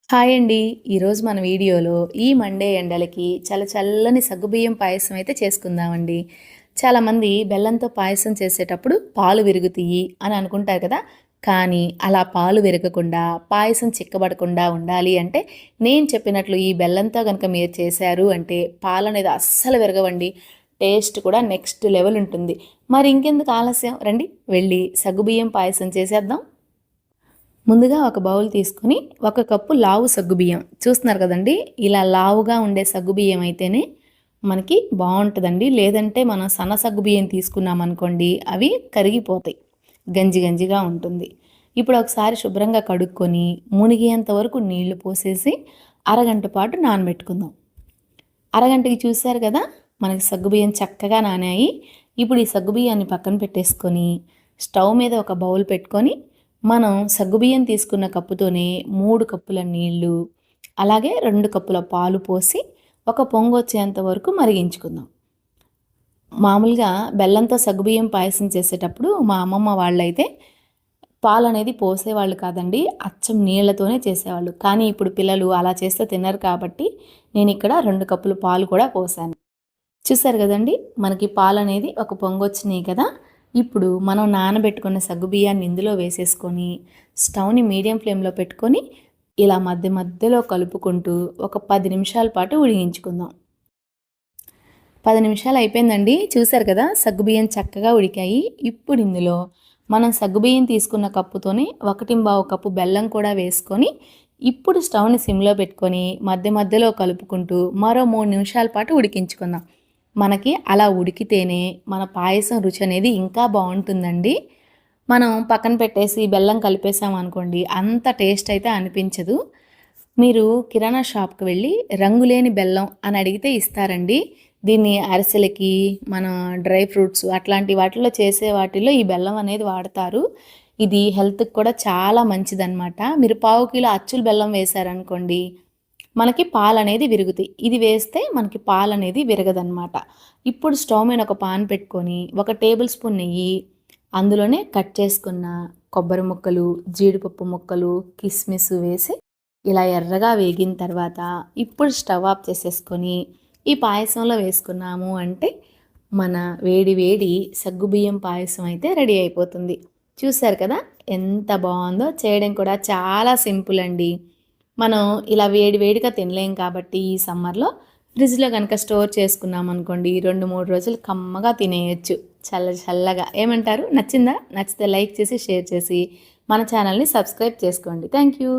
Hi అండి. ఈరోజు మన వీడియోలో ఈ మండే ఎండలకి చల్లని సగ్గుబియ్యం పాయసం అయితే చేసుకుందామండి. చాలామంది బెల్లంతో పాయసం చేసేటప్పుడు పాలు విరుగుతాయి అని అనుకుంటారు కదా! కానీ అలా పాలు విరగకుండా, పాయసం చిక్కబడకుండా ఉండాలి అంటే నేను చెప్పినట్లు ఈ బెల్లంతో గనక మీరు చేశారు అంటే పాలనేది అస్సలు విరగవండి. టేస్ట్ కూడా నెక్స్ట్ లెవెల్ ఉంటుంది. మరి ఇంకెందుకు ఆలస్యం రండి వెళ్లి సగ్గుబియ్యం పాయసం చేసేద్దాం. ముందుగా ఒక బౌల్ తీసుకొని 1 కప్పు లావు సగ్గుబియ్యం చూస్తున్నారు కదండీ! ఇలా లావుగా ఉండే సగ్గుబియ్యం అయితేనే మనకి బావుంటదండి. లేదంటే మనం సన్న సగ్గుబియ్యం తీసుకున్నామనుకోండి అవి కరిగిపోతాయి. గంజి గంజిగా ఉంటుంది. ఇప్పుడు ఒకసారి శుభ్రంగా కడుక్కొని మునిగేంత వరకు నీళ్లు పోసేసి అరగంట పాటు నానబెట్టుకుందాం. అరగంటకి చూసారు కదా! మనకి సగ్గుబియ్యం చక్కగా నానాయి. ఇప్పుడు ఈ సగ్గుబియ్యాన్ని పక్కన పెట్టేసుకొని స్టవ్ మీద ఒక బౌల్ పెట్టుకొని మనం సగ్గుబియ్యం తీసుకున్న కప్పుతోనే 3 కప్పుల నీళ్ళు, అలాగే 2 కప్పుల పాలు పోసి ఒక పొంగొచ్చేంత వరకు మరిగించుకుందాం. మామూలుగా బెల్లంతో సగ్గుబియ్యం పాయసం చేసేటప్పుడు మా అమ్మమ్మ వాళ్ళైతే పాలనేది పోసేవాళ్ళు కాదండి. అచ్చం నీళ్ళతోనే చేసేవాళ్ళు. కానీ ఇప్పుడు పిల్లలు అలా చేస్తే తినరు కాబట్టి నేనిక్కడ 2 కప్పులు పాలు కూడా పోసాను. చూసారు కదండీ! మనకి పాలనేది ఒక పొంగొచ్చినాయి కదా! ఇప్పుడు మనం నానబెట్టుకున్న సగ్గుబియ్యాన్ని ఇందులో వేసేసుకొని స్టవ్‌ని మీడియం ఫ్లేమ్‌లో పెట్టుకొని ఇలా మధ్య మధ్యలో కలుపుకుంటూ ఒక 10 నిమిషాల పాటు ఉడికించుకుందాం. 10 నిమిషాలు అయిపోయిందండి. చూసారు కదా! సగ్గుబియ్యం చక్కగా ఉడికాయి. ఇప్పుడు ఇందులో మనం సగ్గుబియ్యం తీసుకున్న కప్పుతోనే 1.25 కప్పు బెల్లం కూడా వేసుకొని ఇప్పుడు స్టవ్‌ని సిమ్‌లో పెట్టుకొని మధ్య మధ్యలో కలుపుకుంటూ మరో 3 నిమిషాల పాటు ఉడికించుకుందాం. మనకి అలా ఉడికితేనే మన పాయసం రుచి అనేది ఇంకా బావుంటుందండి. మనం పక్కన పెట్టేసి బెల్లం కలిపేసామనుకోండి అంత టేస్ట్ అయితే అనిపించదు. మీరు కిరాణా షాప్‌కి వెళ్ళి రంగులేని బెల్లం అని అడిగితే ఇస్తారండి. దీన్ని అరిసెలకి, మన డ్రై ఫ్రూట్స్ అట్లాంటి వాటిల్లో చేసే వాటిల్లో ఈ బెల్లం అనేది వాడతారు. ఇది హెల్త్‌కి కూడా చాలా మంచిదనమాట. మీరు పావు కిలో అచ్చుల బెల్లం వేశారనుకోండి మనకి పాలనేది విరుగుతాయి. ఇది వేస్తే మనకి పాలనేది విరగదనమాట. ఇప్పుడు స్టవ్ మీద ఒక పాన్ పెట్టుకొని, ఒక టేబుల్ స్పూన్ నెయ్యి, అందులోనే కట్ చేసుకున్న కొబ్బరి ముక్కలు, జీడిపప్పు ముక్కలు, కిస్మిస్ వేసి ఇలా ఎర్రగా వేగిన తర్వాత ఇప్పుడు స్టవ్ ఆఫ్ చేసేసుకొని ఈ పాయసంలో వేసుకున్నాము అంటే మన వేడి వేడి సగ్గుబియ్యం పాయసం అయితే రెడీ అయిపోతుంది. చూసారు కదా! ఎంత బావుందో! చేయడం కూడా చాలా సింపుల్ అండి. మనం ఇలా వేడి వేడిగా తినలేం కాబట్టి ఈ సమ్మర్‌లో ఫ్రిడ్జ్‌లో గనక స్టోర్ చేసుకున్నామనుకోండి 2, 3 రోజులు కమ్మగా తినేయొచ్చు. చల్లగా. ఏమంటారు? నచ్చిందా? నచ్చితే లైక్ చేసి, షేర్ చేసి మన ఛానల్‌ని సబ్స్క్రైబ్ చేసుకోండి. Thank you.